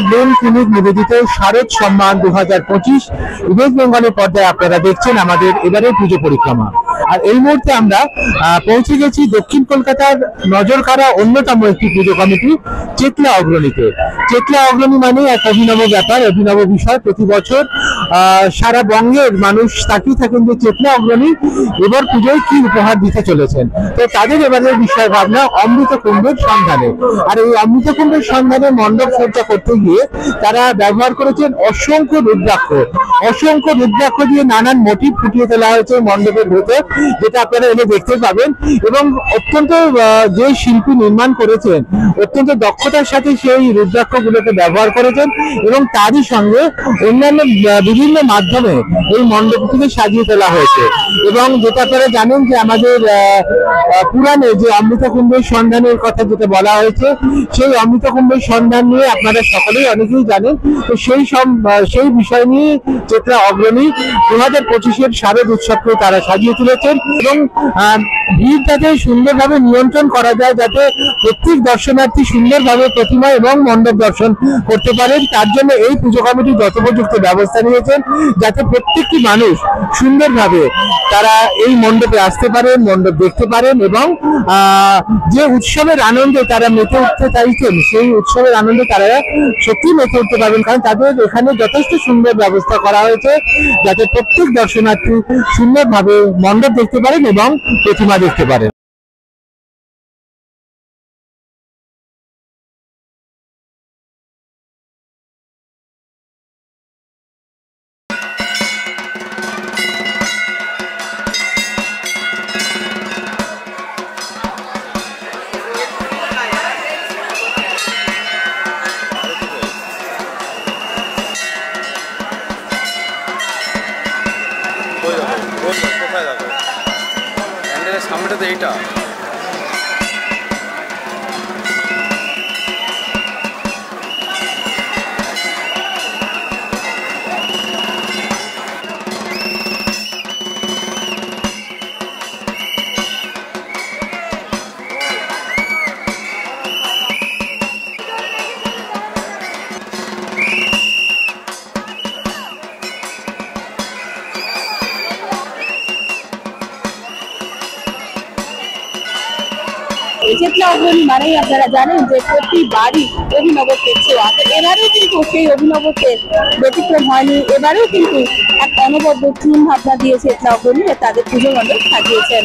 Brain clinic নিবেদিত শারদ সম্মান 2025 West বেঙ্গলের পর্দায় আপনারা দেখছেন আমাদের এবারের পুজো পরিক্রমা। আর এই মুহূর্তে আমরা পৌঁছে গেছি দক্ষিণ কলকাতার নজর কাড়া অন্যতম একটি পুজো কমিটি চেতলা অগ্রণীতে। চেতলা অগ্রণী মানে এক অভিনব ব্যাপার, অভিনব বিষয়। প্রতি বছর সারা বঙ্গের মানুষ তাকিয়ে থাকেন যে চেতলা অগ্রণী এবার পুজোয় কি উপহার দিতে চলেছেন। তো তাদের এবারের বিষয় ভাবনা অমৃত কুম্ভের সন্ধানে। আর এই অমৃত কুম্ভের সন্ধানে মণ্ডপ সজ্জা করতে গিয়ে তারা ব্যবহার করেছেন অসংখ্য রুদ্রাক্ষ। অসংখ্য রুদ্রাক্ষ দিয়ে নানান মোটিভ ফুটিয়ে তোলা হয়েছে মণ্ডপের ভেতর, যেটা আপনারা এনে দেখতে পাবেন। এবং অত্যন্ত যে শিল্পী নির্মাণ করেছেন অত্যন্ত দক্ষতার সাথে সেই রুদ্রাক্ষ গুলোকে ব্যবহার করেছেন এবং তারই সঙ্গে অন্যান্য বিভিন্ন মাধ্যমে এই মণ্ডপটিকে সাজিয়ে তোলা হয়েছে। এবং যেটা আপনারা জানেন যে আমাদের পুরাণে যে অমৃত কুম্ভের সন্ধানের কথা যেটা বলা হয়েছে, সেই অমৃত কুম্ভের সন্ধান নিয়ে আপনারা সকলেই অনেকেই জানেন। তো সেই বিষয় নিয়ে চেতলা অগ্রণী 2025-এর শারদ উৎসবকে তারা সাজিয়ে তুলেছেন এবং ভিড় যাতে সুন্দরভাবে নিয়ন্ত্রণ করা যায়, যাতে প্রত্যেক দর্শনার্থী সুন্দরভাবে প্রতিমা এবং মণ্ডপ দর্শন করতে পারেন, তার জন্য এই পুজো কমিটি যথোপযুক্ত ব্যবস্থা নিয়েছেন, যাতে প্রত্যেকটি মানুষ সুন্দরভাবে তারা এই মণ্ডপে আসতে পারেন, মণ্ডপ দেখতে পারেন এবং যে উৎসবের আনন্দে তারা মেতে উঠতে চাইছেন সেই উৎসবের আনন্দে তারা সত্যি মেতে উঠতে পারবেন। কারণ তাদের এখানে যথেষ্ট সুন্দর ব্যবস্থা করা হয়েছে, যাতে প্রত্যেক দর্শনার্থী সুন্দরভাবে মণ্ডপ দেখতে পারেন এবং প্রতিমা দেখতে পারেন। কোথায় দেখো প্যান্ডেলের সামনেটাতে এইটা চেতলা অগ্রণী মানেই আপনারা জানেন যে প্রতিবারই অভিনবত্বের ছোঁয়া। এবারেও কিন্তু সেই অভিনবত্বের ব্যতিক্রম হয়নি। এবারেও কিন্তু এক অনবদ্য থিম ভাবনা দিয়ে চেতলা অগ্রণী তাদের পুজো মণ্ডপ সাজিয়েছেন।